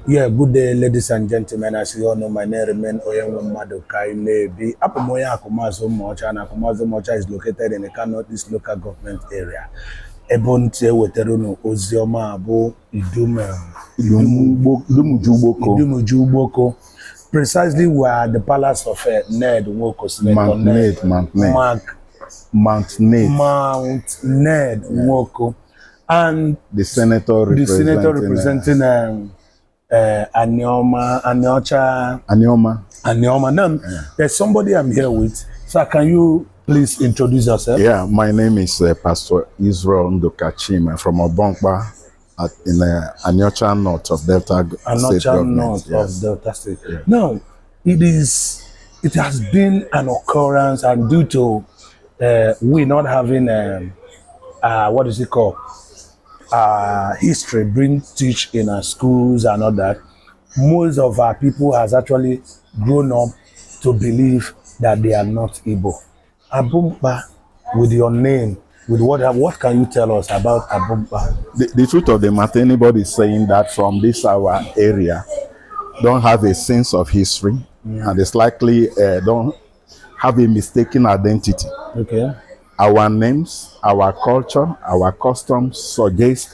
Yeah, good day, ladies and gentlemen. As you all know, my name remains Oyenwe Madokai Nebi. Apomoya Akumazo Mocha, and Akumazo Mocha is located in the Kano East local government area. Ebonte Weteruno Ozioma Abo Idumujuboko. Precisely where the palace of Ned Nwoko, Mount Ned Nwoko, and the senator representing Aniocha. Now, there's somebody I'm here with. So can you please introduce yourself? Yeah, my name is Pastor Israel Ndokachim from Obonkpa in Aniocha North of Delta State Government. Of Delta State. Yeah. Now, it has been an occurrence, and due to we not having what is it called? History being taught in our schools and all that, most of our people has actually grown up to believe that they are not Igbo. Abumba, with your name, with what can you tell us about Abumba? The truth of the matter, anybody saying that from this our area don't have a sense of history, and it's likely don't have a mistaken identity. Okay. Our names, our culture, our customs suggest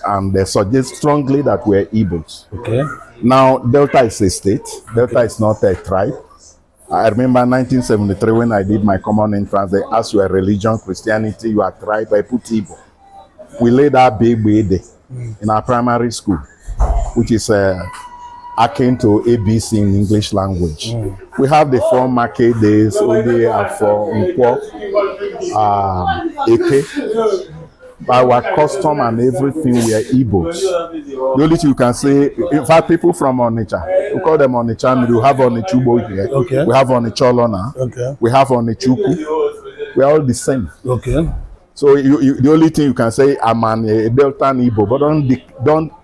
strongly that we're Igbos. Okay. Now, Delta is a state. Delta is not a tribe. I remember 1973 when I did my common entrance, they asked your religion, Christianity, your tribe, I put Igbo. We laid our big day in our primary school, which is akin to ABC in English language. We have the 4 market days, only for Nkwo, Eke. By our custom and everything, we are Igbos. The only thing you can say, in fact, people from Onitsha, we call them Onitsha, we have Onichubo here, okay. We have Onicholona, okay. We have Onichuku, we are all the same. Okay. So the only thing you can say, I'm a Delta Igbo, but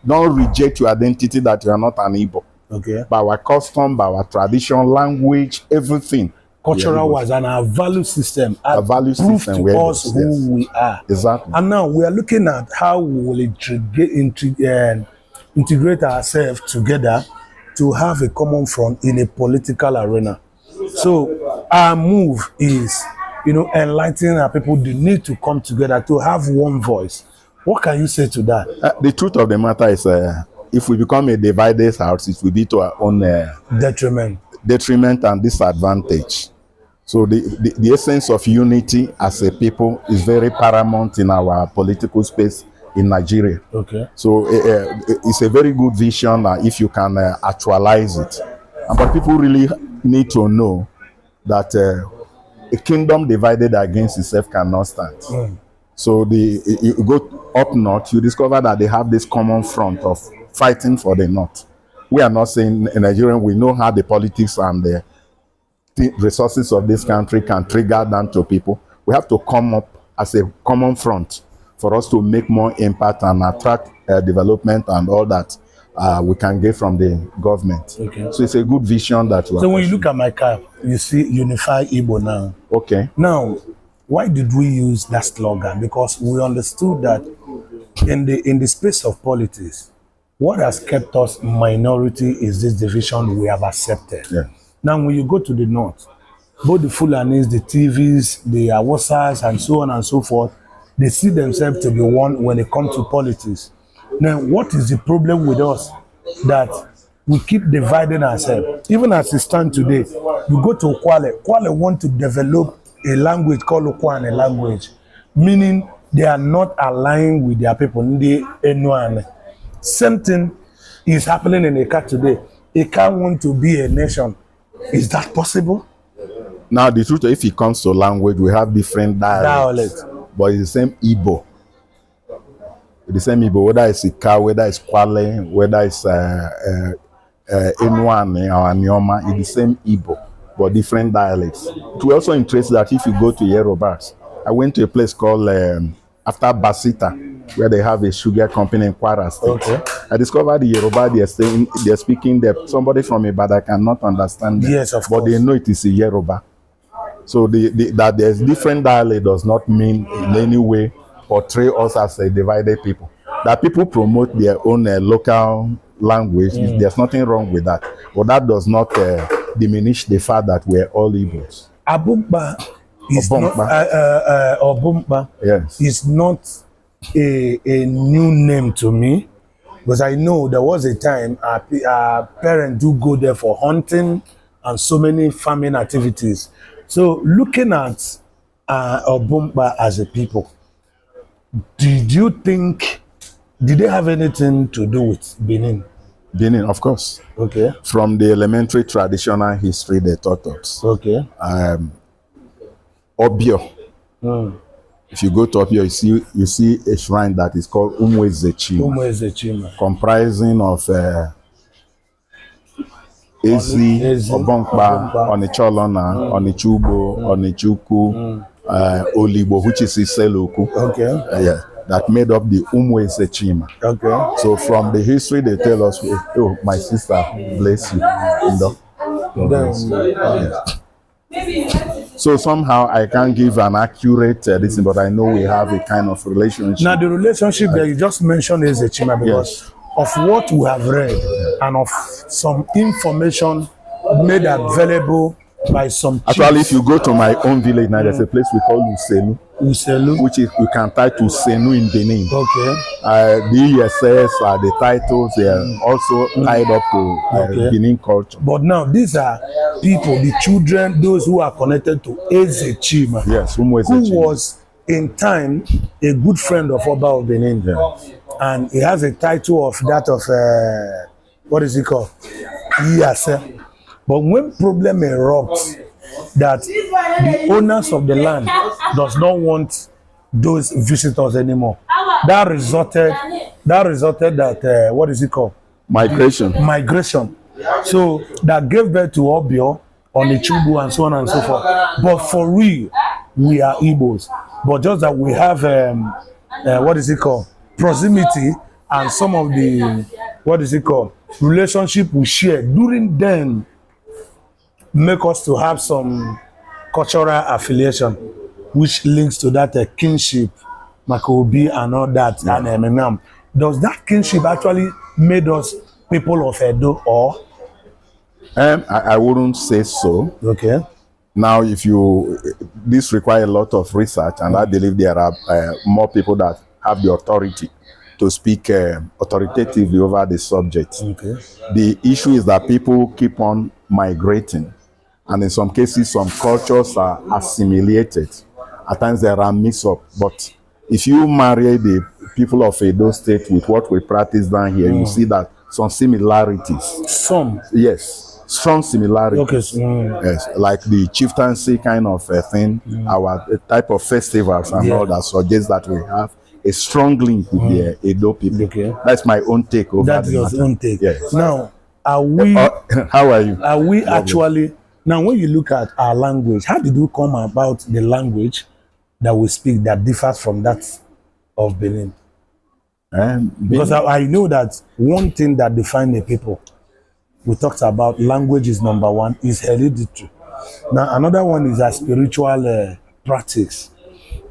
don't reject your identity that you are not an Igbo. Okay. By our custom, by our tradition, language, everything. Cultural wise and our value system. Our value system. To us who we are. Exactly. And now we are looking at how we will integrate ourselves together to have a common front in a political arena. So our move is, enlightening our people. They need to come together to have one voice. What can you say to that? The truth of the matter is, if we become a divided house, it will be to our own detriment and disadvantage. So the essence of unity as a people is very paramount in our political space in Nigeria. Okay. So it's a very good vision if you can actualize it. But people really need to know that a kingdom divided against itself cannot stand. So you go up north, you discover that they have this common front of fighting for the north. We are not saying in Nigeria, we know how the politics and the resources of this country can trigger down to people. We have to come up as a common front for us to make more impact and attract development and all that we can get from the government. Okay. So it's a good vision that So when you look at my cap, you see Unify Igbo now. Okay. Now, why did we use that slogan? Because we understood that in the space of politics, what has kept us minority is this division we have accepted. Yeah. Now, when you go to the north, both the Fulanis, the TVs, the Awasas, and so on and so forth, they see themselves to be one when it comes to politics. Now, what is the problem with us? That we keep dividing ourselves. Even as it stands today, you go to Kwale. Kwale want to develop a language called Okwane language, meaning they are not aligned with their people. Same thing is happening in Eka today. Eka want to be a nation. Is that possible? Now, the truth, if it comes to language, we have different dialects. But it's the same Igbo. The same Igbo, whether it's Ika, whether it's Kwale, whether it's Enuane or Anioma, it's the same Igbo, but different dialects. It will also interest that if you go to Yorubas, I went to a place called after Basita, where they have a sugar company in Kwara State. Okay. I discovered the Yoruba they're speaking that somebody from Ibadan cannot understand them. Yes, of course. But they know it is a Yoruba. So that there's different dialect does not mean in any way portray us as a divided people. That people promote their own local language. There's nothing wrong with that. But that does not diminish the fact that we're all Igbos. Abumba is not Obumba Yes. is not a new name to me, because I know there was a time our parents do go there for hunting and so many farming activities. So looking at Obumba as a people, did they have anything to do with Benin? Benin, of course. Okay. From the elementary traditional history they taught us. Okay. Obio. If you go to Obio, you see a shrine that is called Umwezechima, comprising of Ezi, Obonkpa, Onicholona, Onichubo, Onichuku, Olibo, which is Iseloku. Okay. Yeah, that made up the Umwezechima. Okay. So from the history they tell us, oh, my sister, bless you. God bless you. Yeah. So somehow I can't give an accurate this, but I know we have a kind of relationship. Now the relationship that you just mentioned is a Chima, because of what we have read and of some information made available by some chiefs. Actually, if you go to my own village now, there's a place we call Uselu, which is, you can tie to Senu in Benin. Okay. The ESS, the titles, they are also tied up to Benin culture. But now these are people, the children, those who are connected to Eze Chima, yes, who was in time a good friend of Oba of Benin. Yes. And he has a title of that of what is it called? Yes. But when problem erupts that the owners of the land does not want those visitors anymore, that resulted that what is it called? Migration. So that gave birth to Obio, Onichubu, and so on and so forth. But for real, we are Igbos. But just that we have what is it called? Proximity and some of the what is it called? Relationship we share during then make us to have some cultural affiliation, which links to that kinship, Makobi and all that, and Eminem. Does that kinship actually made us people of Edo, or? I wouldn't say so. Okay. Now, this requires a lot of research, and I believe there are more people that have the authority to speak authoritatively over the subject. Okay. The issue is that people keep on migrating, and in some cases, some cultures are assimilated. At times, there are mix-up. But if you marry the people of Edo State with what we practice down here, you see that some similarities. Some? Yes, strong similarities. Okay. Yes, like the chieftaincy kind of thing, our type of festivals and all that suggests that we have a strong link with the Edo people. Okay. That's my own take over That's your own take. Yes. Now, are we? How are you? Are we actually? Now, when you look at our language, how did we come about the language that we speak that differs from that of Benin? Because I know that one thing that defines a people, we talked about language is number one, is hereditary. Now, another one is a spiritual practice.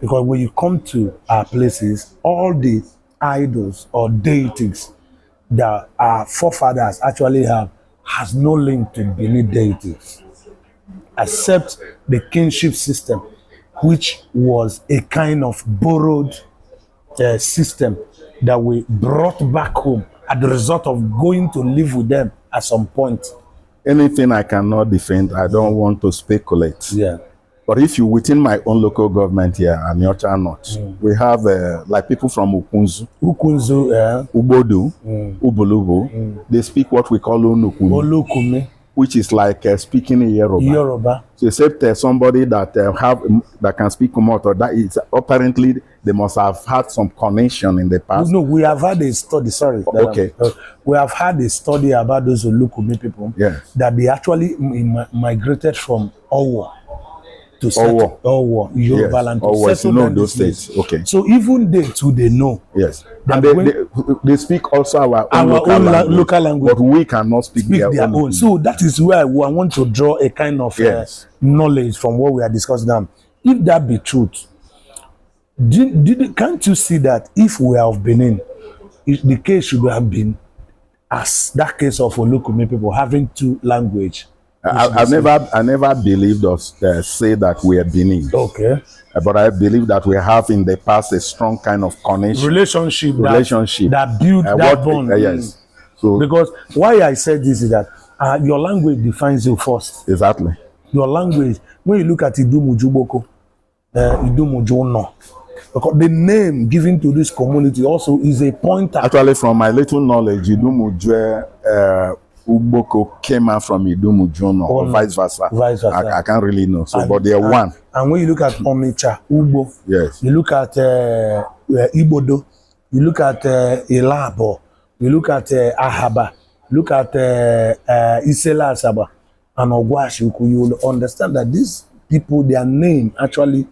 Because when you come to our places, all the idols or deities that our forefathers actually have has no link to Benin deities, except the kinship system, which was a kind of borrowed system that we brought back home as the result of going to live with them at some point. Anything I cannot defend, I don't want to speculate. Yeah. But if you within my own local government here, Aniocha North, we have like people from Ukunzu, Ubodu, Ubulubu. They speak what we call Olukumi, which is like speaking in Yoruba. So except somebody that that can speak Umoto, that is apparently they must have had some connection in the past. No, we have had a study. Sorry. Okay. We have had a study about those Olukumi people. Yes. That they actually migrated from Owo to Owo, Yoruba land to settle those states. Okay. So even they too, they know. Yes. And they speak also our own local language, but we cannot speak their own. So that is where I want to draw a kind of knowledge from what we are discussing now. If that be truth, can't you see that if we are of Benin, the case should have been as that case of Olukumi people having two language. I never believed us say that we are Benin. Okay. But I believe that we have in the past a strong kind of connection. Relationship that build that what, bond. Yes. So because why I said this is that your language defines you first. Exactly. Your language, when you look at Idumujuboko, Idumujono, because the name given to this community also is a pointer. Actually, from my little knowledge, Idumujwe Ugboko came out from Idumujono, or vice versa. Vice versa. I can't really know. So, but they're one. And when you look at Omicha, Ugbo, yes, you look at Ibodo, you look at Elabo, you look at Ahaba, look at Isela Asaba, and Ogwashiku, you will understand that these people, their name actually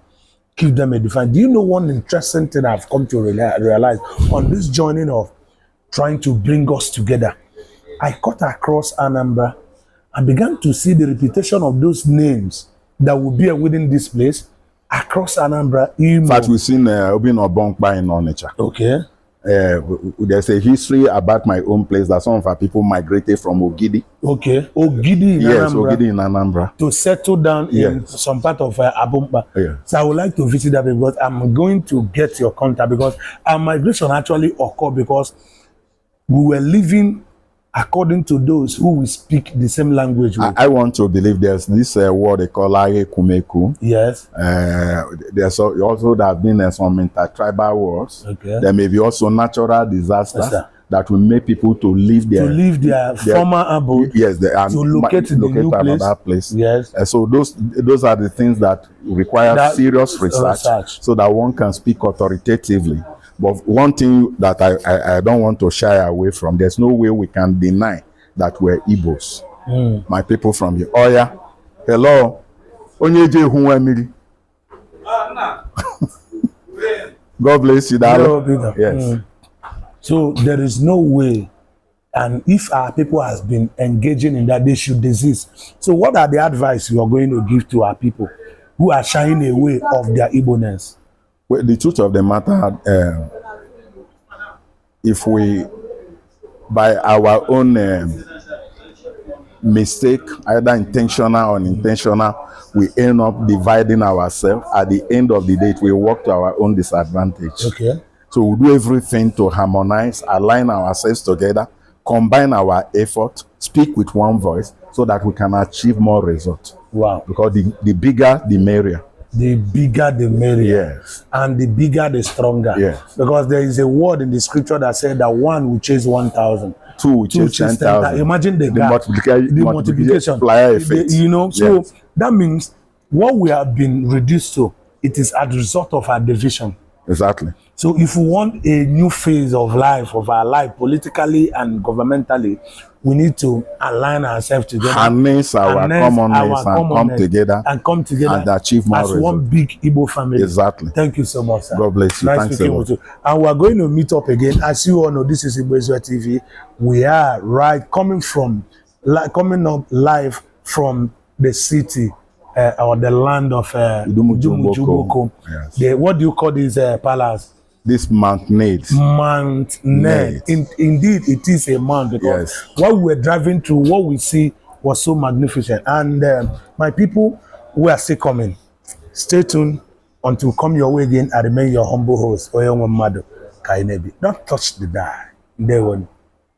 give them a define. Do you know one interesting thing I've come to realize on this journey of trying to bring us together? I cut across Anambra and began to see the repetition of those names that will be within this place across Anambra. In fact, we've seen Obin Obonkpa in Onitsha. Okay. There's a history about my own place that some of our people migrated from Ogidi. Okay. Ogidi in yes, Anambra. Ogidi in Anambra. To settle down in some part of Abompa. Yeah. So I would like to visit that because I'm going to get your contact because our migration actually occurred because we were living according to those who will speak the same language with. I want to believe there's this word they call Aye Kumeku. Yes. There's also there have been some intertribal wars. Okay. There may be also natural disasters that will make people to leave their former abode. Yes, to locate the new another place. Yes. So those are the things that require serious research so that one can speak authoritatively. But one thing that I don't want to shy away from, there's no way we can deny that we're Igbos. My people from here. Oh yeah. Hello. God bless you, darling. Yes. So there is no way, and if our people has been engaging in that, they should desist. So what are the advice you are going to give to our people who are shying away of their Igbo-ness? Well, the truth of the matter, if we, by our own mistake, either intentional or unintentional, we end up dividing ourselves. At the end of the day, it will work to our own disadvantage. Okay. So we do everything to harmonize, align ourselves together, combine our effort, speak with one voice, so that we can achieve more results. Wow. Because the bigger, the merrier. The bigger the merrier. Yes. And the bigger the stronger. Yes. Because there is a word in the scripture that said that one will chase 1,000. Two will chase 10,000. Imagine the multiplication. Effect. You know, so that means what we have been reduced to, it is as a result of our division. Exactly. So if we want a new phase of life, of our life, politically and governmentally, we need to align ourselves together. Harness our commonness and come together and achieve more as results. one big Igbo family. Exactly. Thank you so much, sir. God bless you. Nice Thanks speaking a lot. with you. And we are going to meet up again. As you all know, this is Igbo TV. We are coming up live from the city or the land of Idumujuboko. Yes. What do you call this palace? This Mount Nate. Mount Nate. Indeed, it is a mount because what we were driving through, what we see was so magnificent. And my people, we are still coming. Stay tuned until we come your way again. I remain your humble host, Oyonwa Mado Kainebi. Don't touch the dial. There one.